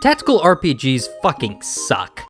Tactical RPGs fucking suck.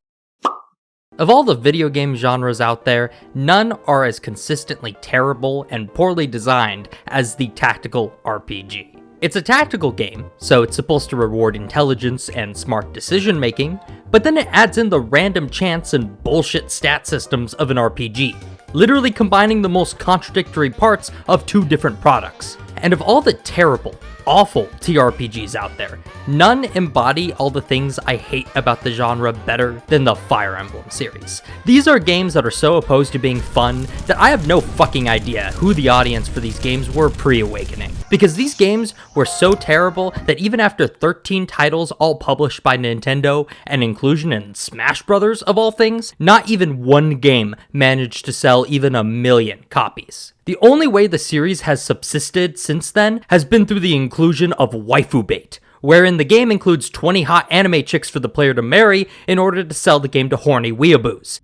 Of all the video game genres out there, none are as consistently terrible and poorly designed as the tactical RPG. It's a tactical game, so it's supposed to reward intelligence and smart decision making, but then it adds in the random chance and bullshit stat systems of an RPG, literally combining the most contradictory parts of two different products. And of all the terrible, awful TRPGs out there, none embody all the things I hate about the genre better than the Fire Emblem series. These are games that are so opposed to being fun that I have no fucking idea who the audience for these games were pre-Awakening. Because these games were so terrible that even after 13 titles all published by Nintendo and inclusion in Smash Brothers of all things, not even one game managed to sell even 1 million copies. The only way the series has subsisted since then has been through the inclusion of waifu bait, wherein the game includes 20 hot anime chicks for the player to marry in order to sell the game to horny weeaboos.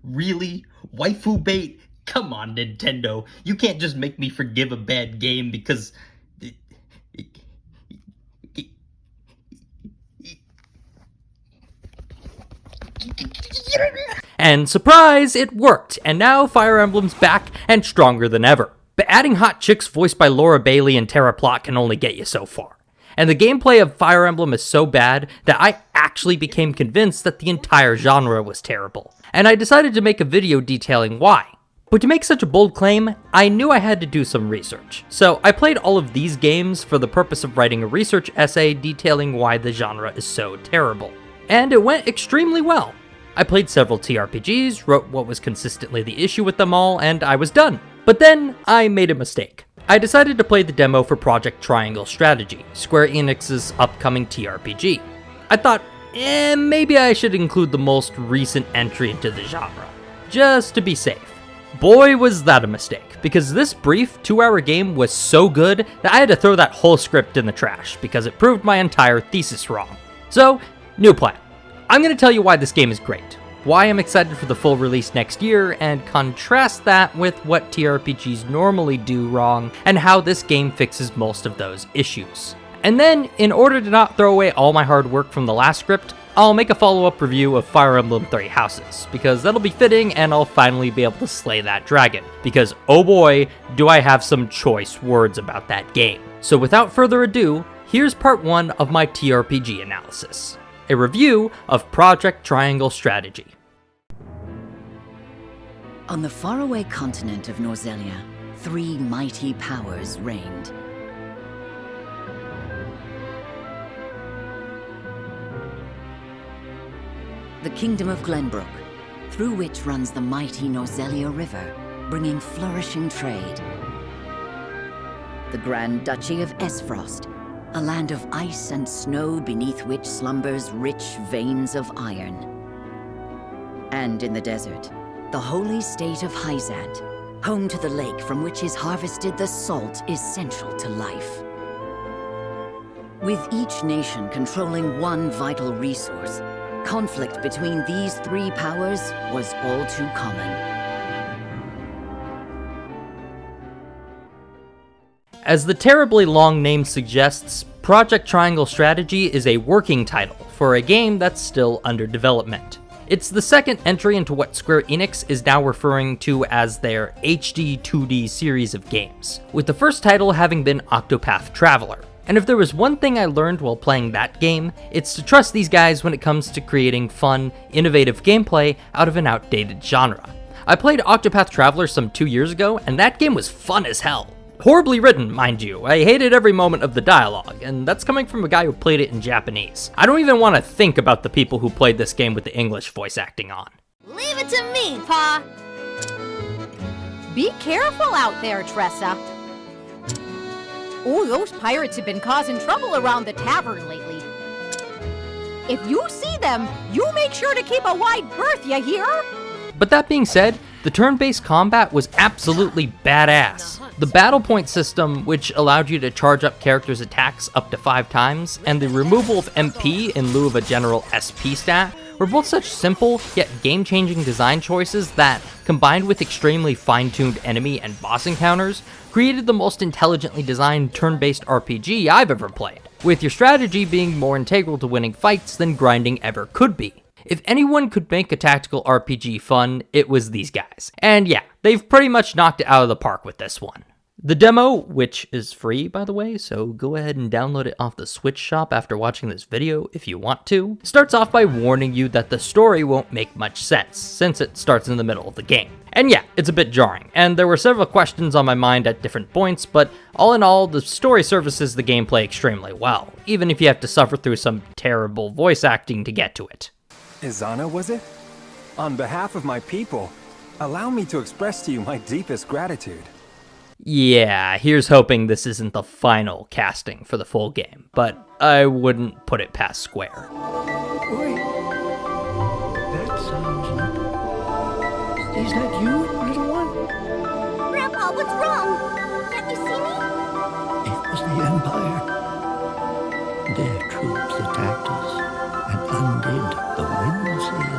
Really? Waifu bait? Come on, Nintendo. You can't just make me forgive a bad game because... And surprise, it worked, and now Fire Emblem's back and stronger than ever. But adding hot chicks voiced by Laura Bailey and Tara Plott can only get you so far. And the gameplay of Fire Emblem is so bad that I actually became convinced that the entire genre was terrible. And I decided to make a video detailing why. But to make such a bold claim, I knew I had to do some research. So I played all of these games for the purpose of writing a research essay detailing why the genre is so terrible. And it went extremely well. I played several TRPGs, wrote what was consistently the issue with them all, and I was done. But then, I made a mistake. I decided to play the demo for Project Triangle Strategy, Square Enix's upcoming TRPG. I thought, maybe I should include the most recent entry into the genre, just to be safe. Boy was that a mistake, because this brief 2-hour game was so good that I had to throw that whole script in the trash, because it proved my entire thesis wrong. So, new plan. I'm going to tell you why this game is great, why I'm excited for the full release next year, and contrast that with what TRPGs normally do wrong, and how this game fixes most of those issues. And then, in order to not throw away all my hard work from the last script, I'll make a follow-up review of Fire Emblem Three Houses, because that'll be fitting and I'll finally be able to slay that dragon, because oh boy, do I have some choice words about that game. So without further ado, here's part 1 of my TRPG analysis. A review of Project Triangle Strategy. On the faraway continent of Norzelia, 3 mighty powers reigned. The Kingdom of Glenbrook, through which runs the mighty Norzelia River, bringing flourishing trade. The Grand Duchy of Esfrost, a land of ice and snow beneath which slumbers rich veins of iron. And in the desert, the holy state of Hyzant, home to the lake from which is harvested the salt essential to life. With each nation controlling one vital resource, conflict between these 3 powers was all too common. As the terribly long name suggests, Project Triangle Strategy is a working title for a game that's still under development. It's the second entry into what Square Enix is now referring to as their HD 2D series of games, with the first title having been Octopath Traveler. And if there was one thing I learned while playing that game, it's to trust these guys when it comes to creating fun, innovative gameplay out of an outdated genre. I played Octopath Traveler some 2 years ago, and that game was fun as hell. Horribly written, mind you. I hated every moment of the dialogue, and that's coming from a guy who played it in Japanese. I don't even want to think about the people who played this game with the English voice acting on. Leave it to me, Pa! Be careful out there, Tressa. Oh, those pirates have been causing trouble around the tavern lately. If you see them, you make sure to keep a wide berth, you hear? But that being said, the turn-based combat was absolutely badass. The battle point system, which allowed you to charge up characters' attacks up to 5 times, and the removal of MP in lieu of a general SP stat, were both such simple, yet game-changing design choices that, combined with extremely fine-tuned enemy and boss encounters, created the most intelligently designed turn-based RPG I've ever played. with your strategy being more integral to winning fights than grinding ever could be. If anyone could make a tactical RPG fun, it was these guys. And yeah, they've pretty much knocked it out of the park with this one. The demo, which is free by the way, so go ahead and download it off the Switch shop after watching this video if you want to, starts off by warning you that the story won't make much sense, since it starts in the middle of the game. And yeah, it's a bit jarring, and there were several questions on my mind at different points, but all in all, the story services the gameplay extremely well, even if you have to suffer through some terrible voice acting to get to it. Izana, was it? On behalf of my people, allow me to express to you my deepest gratitude. Yeah, here's hoping this isn't the final casting for the full game, but I wouldn't put it past Square. Wait. That sounds like... Is that you, little one? Grandpa, what's wrong? Can't you see me? It was the Empire. Their troops attacked us and undid the wind seal.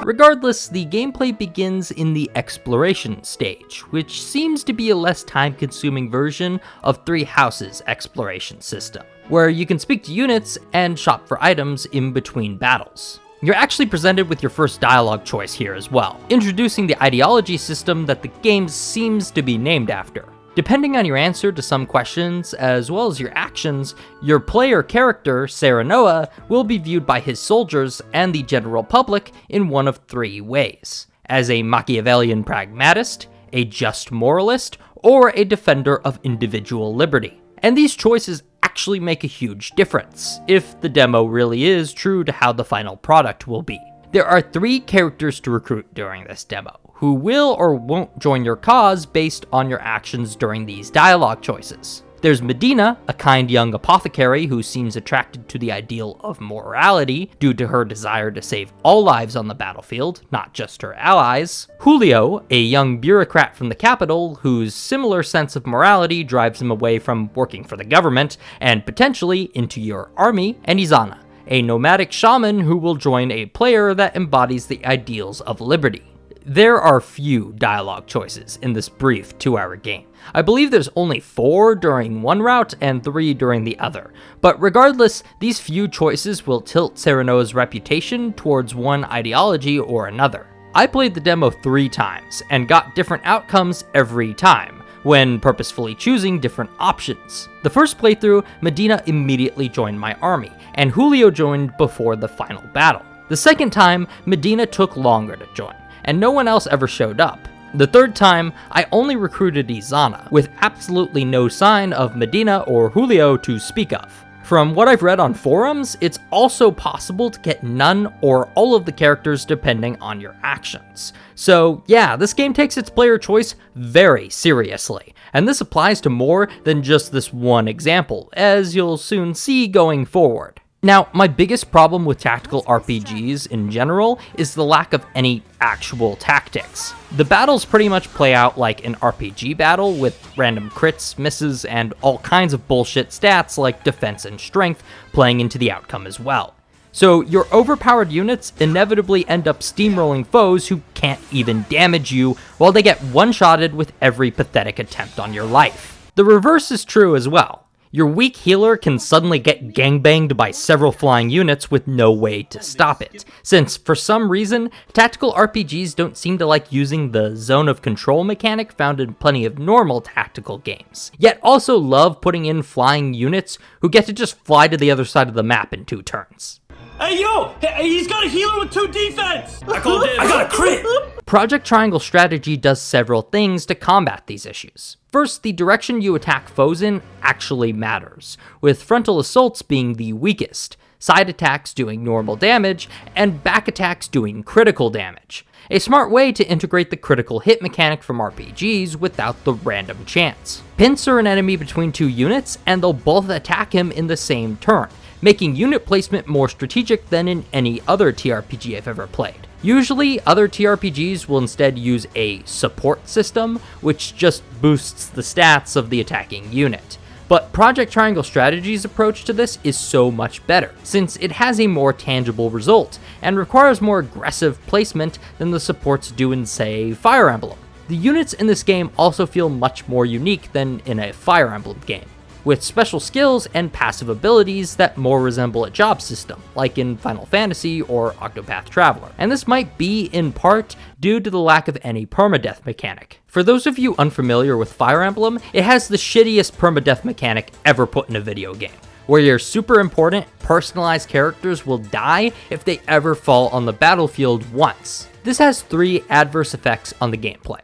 Regardless, the gameplay begins in the exploration stage, which seems to be a less time-consuming version of Three Houses' exploration system, where you can speak to units and shop for items in between battles. You're actually presented with your first dialogue choice here as well, introducing the ideology system that the game seems to be named after. Depending on your answer to some questions, as well as your actions, your player character, Serenoa, will be viewed by his soldiers and the general public in one of three ways: as a Machiavellian pragmatist, a just moralist, or a defender of individual liberty. And these choices actually make a huge difference, if the demo really is true to how the final product will be. There are 3 characters to recruit during this demo, who will or won't join your cause based on your actions during these dialogue choices. There's Medina, a kind young apothecary who seems attracted to the ideal of morality due to her desire to save all lives on the battlefield, not just her allies. Julio, a young bureaucrat from the capital whose similar sense of morality drives him away from working for the government and potentially into your army. And Izana, a nomadic shaman who will join a player that embodies the ideals of liberty. There are few dialogue choices in this brief 2-hour game. I believe there's only 4 during one route and 3 during the other, but regardless, these few choices will tilt Serenoa's reputation towards one ideology or another. I played the demo 3 times and got different outcomes every time, when purposefully choosing different options. The first playthrough, Medina immediately joined my army, and Julio joined before the final battle. The second time, Medina took longer to join, and no one else ever showed up. The third time, I only recruited Izana, with absolutely no sign of Medina or Julio to speak of. From what I've read on forums, it's also possible to get none or all of the characters depending on your actions. So yeah, this game takes its player choice very seriously, and this applies to more than just this one example, as you'll soon see going forward. Now, my biggest problem with tactical RPGs in general is the lack of any actual tactics. The battles pretty much play out like an RPG battle with random crits, misses, and all kinds of bullshit stats like defense and strength playing into the outcome as well. So your overpowered units inevitably end up steamrolling foes who can't even damage you while they get one-shotted with every pathetic attempt on your life. The reverse is true as well. Your weak healer can suddenly get gangbanged by several flying units with no way to stop it, since for some reason, tactical RPGs don't seem to like using the zone of control mechanic found in plenty of normal tactical games, yet also love putting in flying units who get to just fly to the other side of the map in 2 turns. Hey yo! He's got a healer with 2 defense! I got a crit! Project Triangle Strategy does several things to combat these issues. First, the direction you attack foes in actually matters, with frontal assaults being the weakest, side attacks doing normal damage, and back attacks doing critical damage. A smart way to integrate the critical hit mechanic from RPGs without the random chance. Pincer an enemy between 2 units, and they'll both attack him in the same turn, making unit placement more strategic than in any other TRPG I've ever played. Usually, other TRPGs will instead use a support system, which just boosts the stats of the attacking unit. But Project Triangle Strategy's approach to this is so much better, since it has a more tangible result, and requires more aggressive placement than the supports do in, say, Fire Emblem. The units in this game also feel much more unique than in a Fire Emblem game. with special skills and passive abilities that more resemble a job system, like in Final Fantasy or Octopath Traveler. And this might be, in part, due to the lack of any permadeath mechanic. For those of you unfamiliar with Fire Emblem, it has the shittiest permadeath mechanic ever put in a video game, where your super important, personalized characters will die if they ever fall on the battlefield once. This has 3 adverse effects on the gameplay.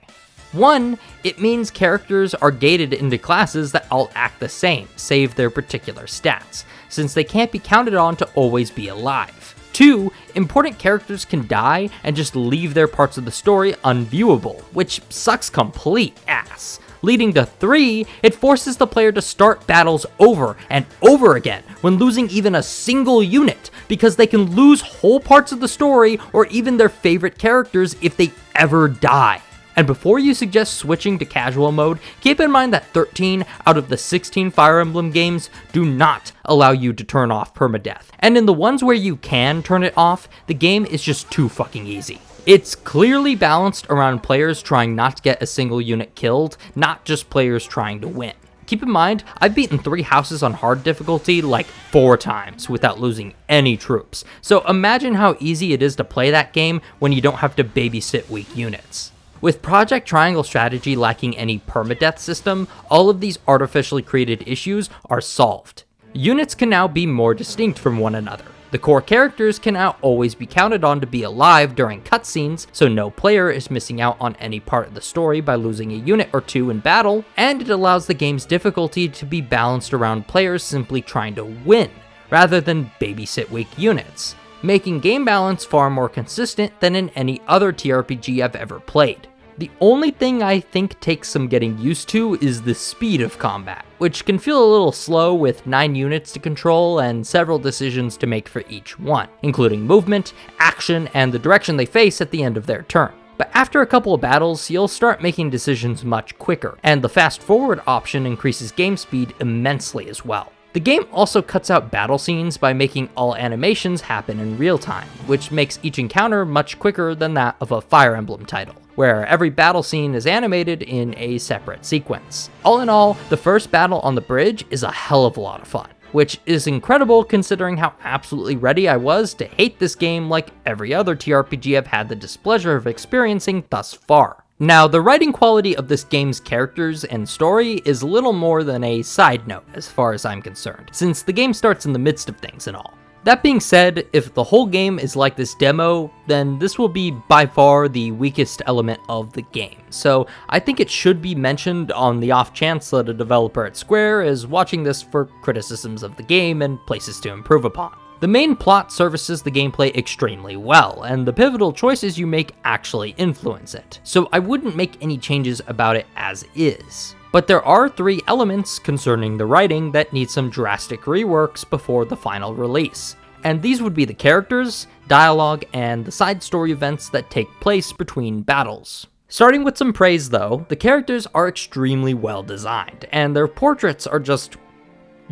1, it means characters are gated into classes that all act the same, save their particular stats, since they can't be counted on to always be alive. 2, important characters can die and just leave their parts of the story unviewable, which sucks complete ass. Leading to 3, it forces the player to start battles over and over again when losing even a single unit, because they can lose whole parts of the story or even their favorite characters if they ever die. And before you suggest switching to casual mode, keep in mind that 13 out of the 16 Fire Emblem games do not allow you to turn off permadeath. And in the ones where you can turn it off, the game is just too fucking easy. It's clearly balanced around players trying not to get a single unit killed, not just players trying to win. Keep in mind, I've beaten 3 houses on hard difficulty like 4 times without losing any troops. So imagine how easy it is to play that game when you don't have to babysit weak units. With Project Triangle Strategy lacking any permadeath system, all of these artificially created issues are solved. Units can now be more distinct from one another. The core characters can now always be counted on to be alive during cutscenes, so no player is missing out on any part of the story by losing a unit or 2 in battle, and it allows the game's difficulty to be balanced around players simply trying to win, rather than babysit weak units, making game balance far more consistent than in any other TRPG I've ever played. The only thing I think takes some getting used to is the speed of combat, which can feel a little slow with 9 units to control and several decisions to make for each one, including movement, action, and the direction they face at the end of their turn. But after a couple of battles, you'll start making decisions much quicker, and the fast forward option increases game speed immensely as well. The game also cuts out battle scenes by making all animations happen in real time, which makes each encounter much quicker than that of a Fire Emblem title, where every battle scene is animated in a separate sequence. All in all, the first battle on the bridge is a hell of a lot of fun, which is incredible considering how absolutely ready I was to hate this game like every other TRPG I've had the displeasure of experiencing thus far. Now, the writing quality of this game's characters and story is little more than a side note as far as I'm concerned, since the game starts in the midst of things and all. That being said, if the whole game is like this demo, then this will be by far the weakest element of the game, so I think it should be mentioned on the off chance that a developer at Square is watching this for criticisms of the game and places to improve upon. The main plot services the gameplay extremely well, and the pivotal choices you make actually influence it, so I wouldn't make any changes about it as is. But there are 3 elements concerning the writing that need some drastic reworks before the final release, and these would be the characters, dialogue, and the side story events that take place between battles. Starting with some praise though, the characters are extremely well designed, and their portraits are just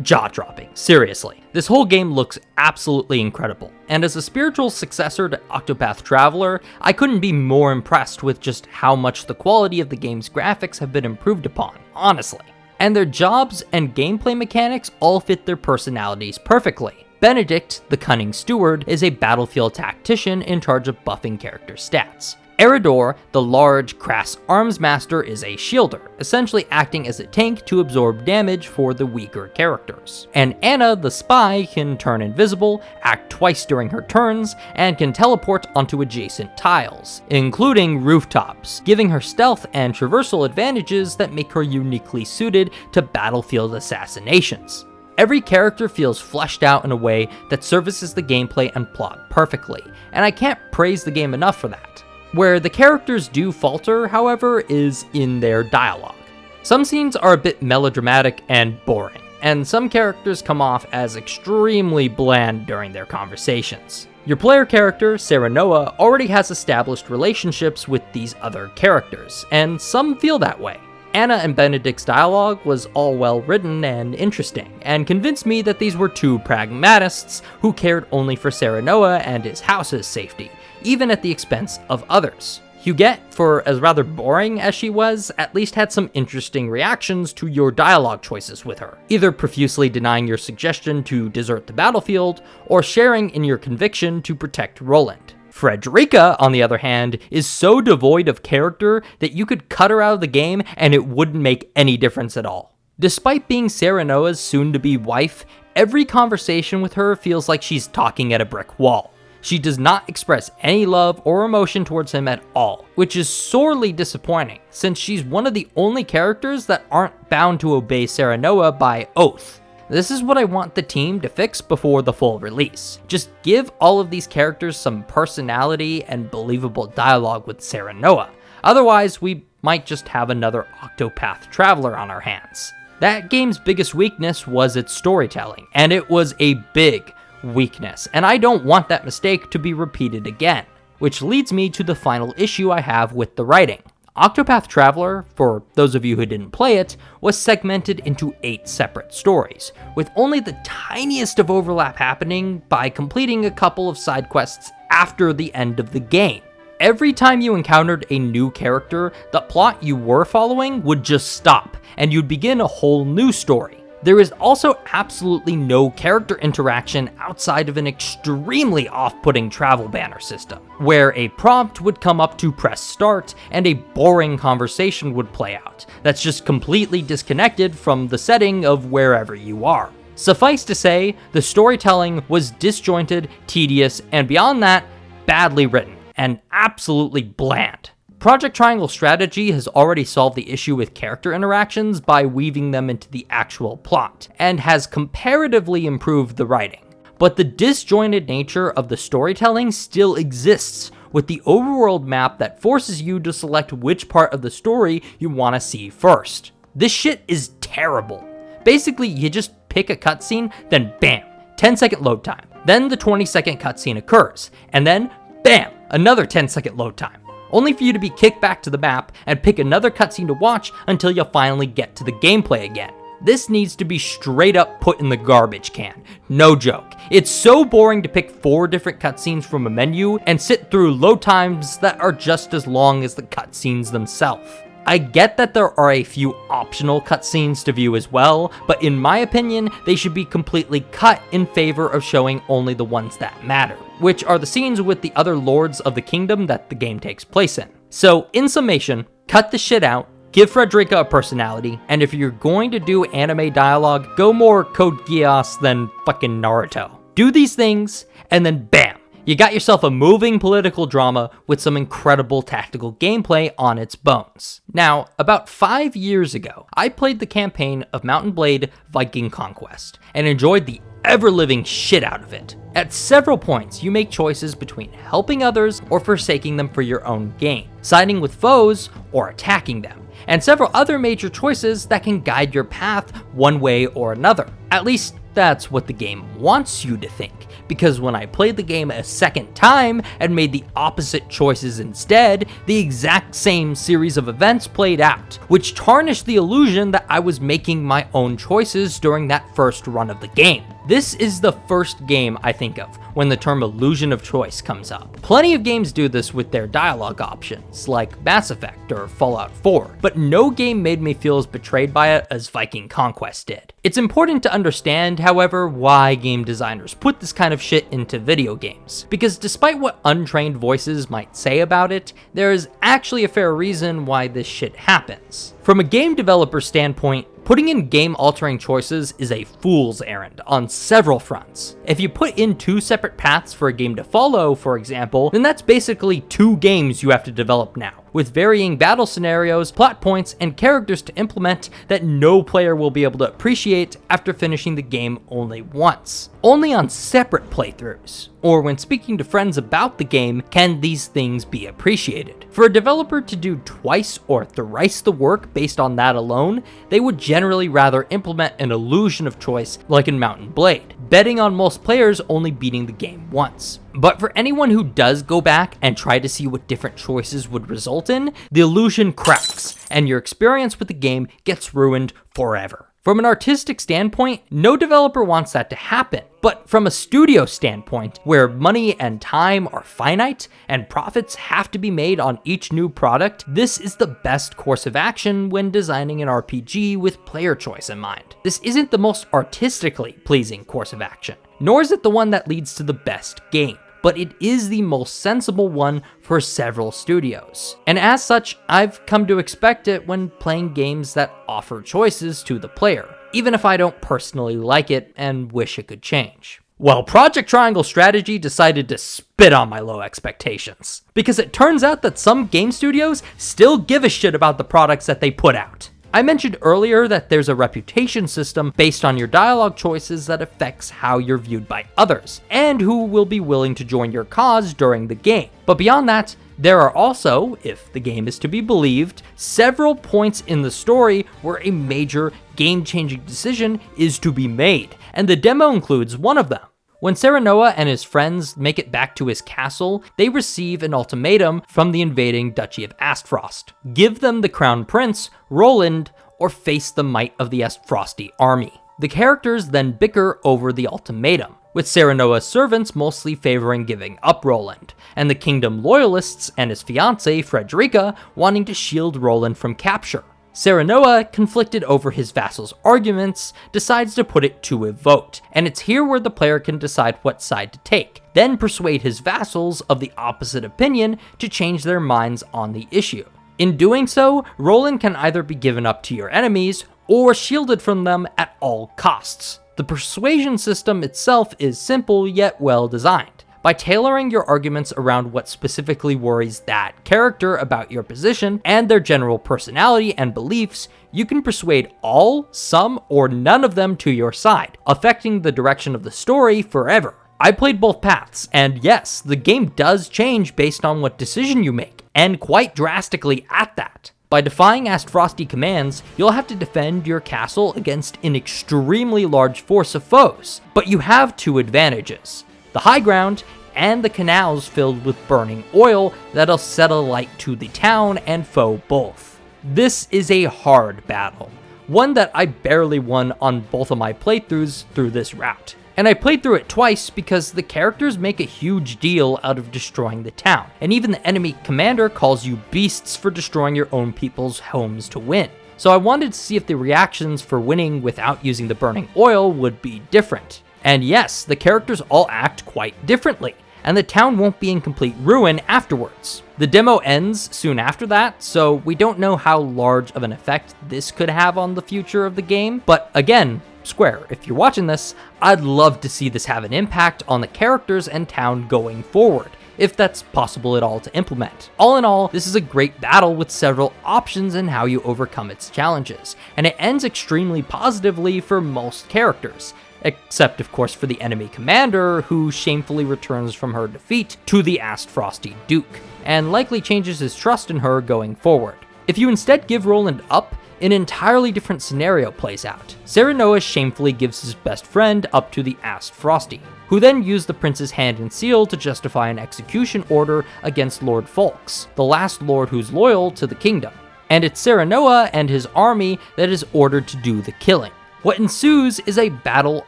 jaw-dropping, seriously. This whole game looks absolutely incredible, and as a spiritual successor to Octopath Traveler, I couldn't be more impressed with just how much the quality of the game's graphics have been improved upon, honestly. And their jobs and gameplay mechanics all fit their personalities perfectly. Benedict, the cunning steward, is a battlefield tactician in charge of buffing character stats. Eridor, the large, crass arms master, is a shielder, essentially acting as a tank to absorb damage for the weaker characters. And Anna, the spy, can turn invisible, act twice during her turns, and can teleport onto adjacent tiles, including rooftops, giving her stealth and traversal advantages that make her uniquely suited to battlefield assassinations. Every character feels fleshed out in a way that services the gameplay and plot perfectly, and I can't praise the game enough for that. Where the characters do falter, however, is in their dialogue. Some scenes are a bit melodramatic and boring, and some characters come off as extremely bland during their conversations. Your player character, Serenoa, already has established relationships with these other characters, and some feel that way. Anna and Benedict's dialogue was all well written and interesting, and convinced me that these were 2 pragmatists who cared only for Serenoa and his house's safety, even at the expense of others. Huguette, for as rather boring as she was, at least had some interesting reactions to your dialogue choices with her, either profusely denying your suggestion to desert the battlefield, or sharing in your conviction to protect Roland. Frederica, on the other hand, is so devoid of character that you could cut her out of the game and it wouldn't make any difference at all. Despite being Serenoa's soon-to-be wife, every conversation with her feels like she's talking at a brick wall. She does not express any love or emotion towards him at all, which is sorely disappointing, since she's one of the only characters that aren't bound to obey Serenoa by oath. This is what I want the team to fix before the full release. Just give all of these characters some personality and believable dialogue with Serenoa. Otherwise, we might just have another Octopath Traveler on our hands. That game's biggest weakness was its storytelling, and it was a big weakness, and I don't want that mistake to be repeated again. Which leads me to the final issue I have with the writing. Octopath Traveler, for those of you who didn't play it, was segmented into 8 separate stories, with only the tiniest of overlap happening by completing a couple of side quests after the end of the game. Every time you encountered a new character, the plot you were following would just stop, and you'd begin a whole new story. There is also absolutely no character interaction outside of an extremely off-putting travel banner system, where a prompt would come up to press start and a boring conversation would play out that's just completely disconnected from the setting of wherever you are. Suffice to say, the storytelling was disjointed, tedious, and beyond that, badly written, and absolutely bland. Project Triangle Strategy has already solved the issue with character interactions by weaving them into the actual plot, and has comparatively improved the writing. But the disjointed nature of the storytelling still exists, with the overworld map that forces you to select which part of the story you want to see first. This shit is terrible. Basically, you just pick a cutscene, then bam, 10-second load time. Then the 20-second cutscene occurs, and then bam, another 10-second load time. Only for you to be kicked back to the map and pick another cutscene to watch until you finally get to the gameplay again. This needs to be straight up put in the garbage can. No joke. It's so boring to pick 4 different cutscenes from a menu and sit through load times that are just as long as the cutscenes themselves. I get that there are a few optional cutscenes to view as well, but in my opinion, they should be completely cut in favor of showing only the ones that matter, which are the scenes with the other lords of the kingdom that the game takes place in. So, in summation, cut the shit out, give Frederica a personality, and if you're going to do anime dialogue, go more Code Geass than fucking Naruto. Do these things, and then bam! You got yourself a moving political drama with some incredible tactical gameplay on its bones. Now, about 5 years ago, I played the campaign of Mount and Blade Viking Conquest, and enjoyed the ever-living shit out of it. At several points, you make choices between helping others or forsaking them for your own gain, siding with foes or attacking them, and several other major choices that can guide your path one way or another. At least, that's what the game wants you to think, because when I played the game a second time and made the opposite choices instead, the exact same series of events played out, which tarnished the illusion that I was making my own choices during that first run of the game. This is the first game I think of when the term illusion of choice comes up. Plenty of games do this with their dialogue options, like Mass Effect or Fallout 4, but no game made me feel as betrayed by it as Viking Conquest did. It's important to understand, however, why game designers put this kind of shit into video games, because despite what untrained voices might say about it, there is actually a fair reason why this shit happens. From a game developer standpoint, putting in game-altering choices is a fool's errand on several fronts. If you put in 2 separate paths for a game to follow, for example, then that's basically 2 games you have to develop now, with varying battle scenarios, plot points, and characters to implement that no player will be able to appreciate after finishing the game only once. Only on separate playthroughs, or when speaking to friends about the game, can these things be appreciated. For a developer to do twice or thrice the work based on that alone, they would generally rather implement an illusion of choice like in Mount and Blade, betting on most players only beating the game once. But for anyone who does go back and try to see what different choices would result in, the illusion cracks, and your experience with the game gets ruined forever. From an artistic standpoint, no developer wants that to happen. But from a studio standpoint, where money and time are finite and profits have to be made on each new product, this is the best course of action when designing an RPG with player choice in mind. This isn't the most artistically pleasing course of action, nor is it the one that leads to the best game, but it is the most sensible one for several studios. And as such, I've come to expect it when playing games that offer choices to the player, even if I don't personally like it and wish it could change. Well, Project Triangle Strategy decided to spit on my low expectations, because it turns out that some game studios still give a shit about the products that they put out. I mentioned earlier that there's a reputation system based on your dialogue choices that affects how you're viewed by others, and who will be willing to join your cause during the game. But beyond that, there are also, if the game is to be believed, several points in the story where a major game-changing decision is to be made, and the demo includes one of them. When Serenoa and his friends make it back to his castle, they receive an ultimatum from the invading Duchy of Astfrost. Give them the Crown Prince, Roland, or face the might of the Astfrosti army. The characters then bicker over the ultimatum, with Serenoa's servants mostly favoring giving up Roland, and the kingdom loyalists and his fiancée, Frederica, wanting to shield Roland from capture. Serenoa, conflicted over his vassal's arguments, decides to put it to a vote, and it's here where the player can decide what side to take, then persuade his vassals of the opposite opinion to change their minds on the issue. In doing so, Roland can either be given up to your enemies, or shielded from them at all costs. The persuasion system itself is simple yet well designed. By tailoring your arguments around what specifically worries that character about your position and their general personality and beliefs, you can persuade all, some, or none of them to your side, affecting the direction of the story forever. I played both paths, and yes, the game does change based on what decision you make, and quite drastically at that. By defying Astfrosti commands, you'll have to defend your castle against an extremely large force of foes, but you have two advantages: the high ground, and the canals filled with burning oil that'll set alight to the town and foe both. This is a hard battle, one that I barely won on both of my playthroughs through this route. And I played through it twice because the characters make a huge deal out of destroying the town, and even the enemy commander calls you beasts for destroying your own people's homes to win. So I wanted to see if the reactions for winning without using the burning oil would be different. And yes, the characters all act quite differently, and the town won't be in complete ruin afterwards. The demo ends soon after that, so we don't know how large of an effect this could have on the future of the game, but again, Square, if you're watching this, I'd love to see this have an impact on the characters and town going forward, if that's possible at all to implement. All in all, this is a great battle with several options in how you overcome its challenges, and it ends extremely positively for most characters, except of course for the enemy commander, who shamefully returns from her defeat to the Astfrosti Duke, and likely changes his trust in her going forward. If you instead give Roland up, an entirely different scenario plays out. Serenoa shamefully gives his best friend up to the Astfrosti, who then use the prince's hand and seal to justify an execution order against Lord Folks, the last lord who's loyal to the kingdom. And it's Serenoa and his army that is ordered to do the killing. What ensues is a battle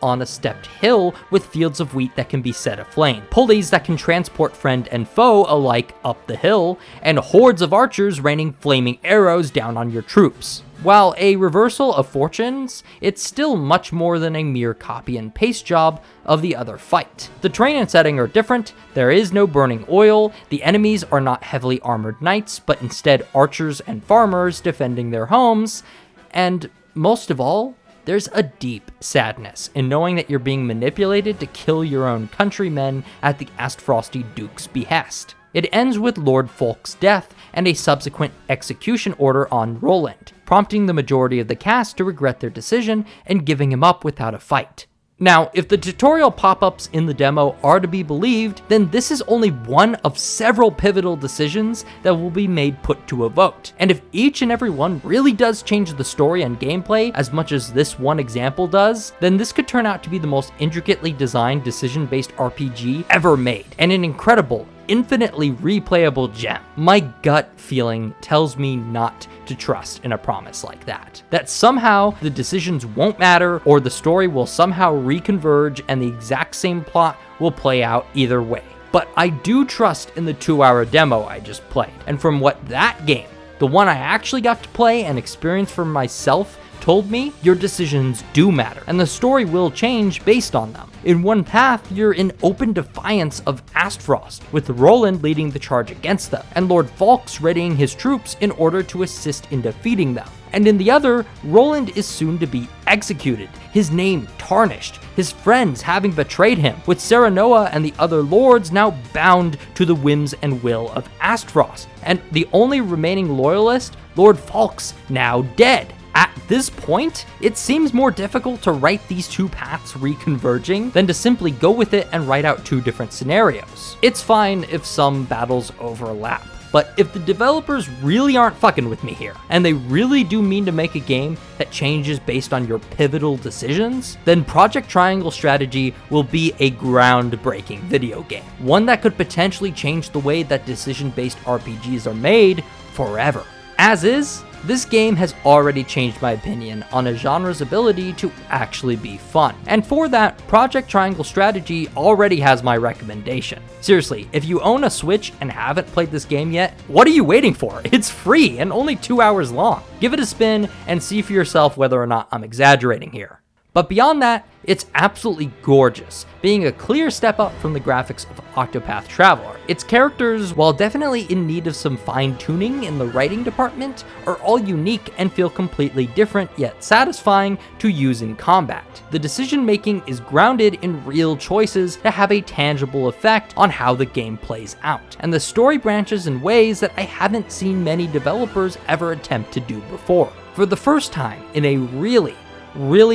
on a stepped hill with fields of wheat that can be set aflame, pulleys that can transport friend and foe alike up the hill, and hordes of archers raining flaming arrows down on your troops. While a reversal of fortunes, it's still much more than a mere copy and paste job of the other fight. The terrain and setting are different, there is no burning oil, the enemies are not heavily armored knights, but instead archers and farmers defending their homes, and most of all, there's a deep sadness in knowing that you're being manipulated to kill your own countrymen at the Astfrosti Duke's behest. It ends with Lord Folk's death and a subsequent execution order on Roland, prompting the majority of the cast to regret their decision and giving him up without a fight. Now, if the tutorial pop-ups in the demo are to be believed, then this is only one of several pivotal decisions that will be made put to a vote. And if each and every one really does change the story and gameplay as much as this one example does, then this could turn out to be the most intricately designed decision-based RPG ever made, and an incredible, infinitely replayable gem. My gut feeling tells me not to to trust in a promise like that. That somehow the decisions won't matter, or the story will somehow reconverge and the exact same plot will play out either way. But I do trust in the 2-hour demo I just played, and from what that game, the one I actually got to play and experience for myself, told me, your decisions do matter, and the story will change based on them. In one path, you're in open defiance of Astfrost, with Roland leading the charge against them, and Lord Falks readying his troops in order to assist in defeating them. And in the other, Roland is soon to be executed, his name tarnished, his friends having betrayed him, with Serenoa and the other lords now bound to the whims and will of Astfrost, and the only remaining loyalist, Lord Falks, now dead. At this point, it seems more difficult to write these two paths reconverging than to simply go with it and write out two different scenarios. It's fine if some battles overlap, but if the developers really aren't fucking with me here, and they really do mean to make a game that changes based on your pivotal decisions, then Project Triangle Strategy will be a groundbreaking video game. One that could potentially change the way that decision-based RPGs are made forever. As is, this game has already changed my opinion on a genre's ability to actually be fun. And for that, Project Triangle Strategy already has my recommendation. Seriously, if you own a Switch and haven't played this game yet, what are you waiting for? It's free and only 2 hours long. Give it a spin and see for yourself whether or not I'm exaggerating here. But beyond that, it's absolutely gorgeous, being a clear step up from the graphics of Octopath Traveler. Its characters, while definitely in need of some fine-tuning in the writing department, are all unique and feel completely different yet satisfying to use in combat. The decision-making is grounded in real choices that have a tangible effect on how the game plays out, and the story branches in ways that I haven't seen many developers ever attempt to do before. For the first time in a really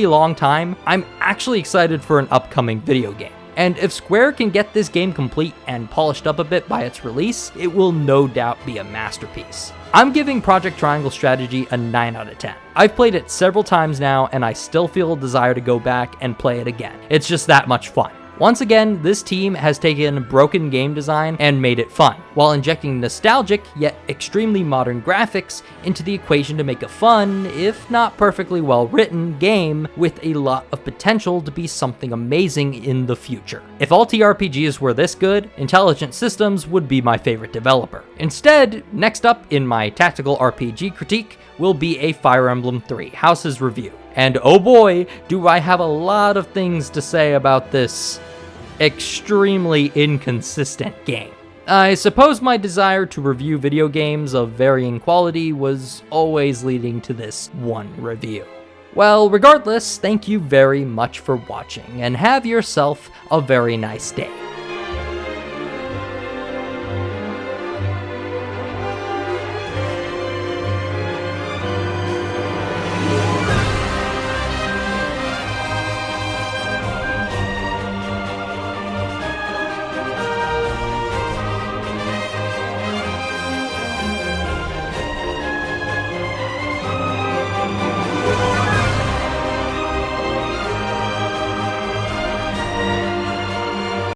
long time, I'm actually excited for an upcoming video game. And if Square can get this game complete and polished up a bit by its release, it will no doubt be a masterpiece. I'm giving Project Triangle Strategy a 9 out of 10. I've played it several times now, and I still feel a desire to go back and play it again. It's just that much fun. Once again, this team has taken broken game design and made it fun, while injecting nostalgic yet extremely modern graphics into the equation to make a fun, if not perfectly well written, game with a lot of potential to be something amazing in the future. If all TRPGs were this good, Intelligent Systems would be my favorite developer. Instead, next up in my tactical RPG critique will be a Fire Emblem 3 Houses review. And oh boy, do I have a lot of things to say about this extremely inconsistent game. I suppose my desire to review video games of varying quality was always leading to this one review. Well, regardless, thank you very much for watching, and have yourself a very nice day.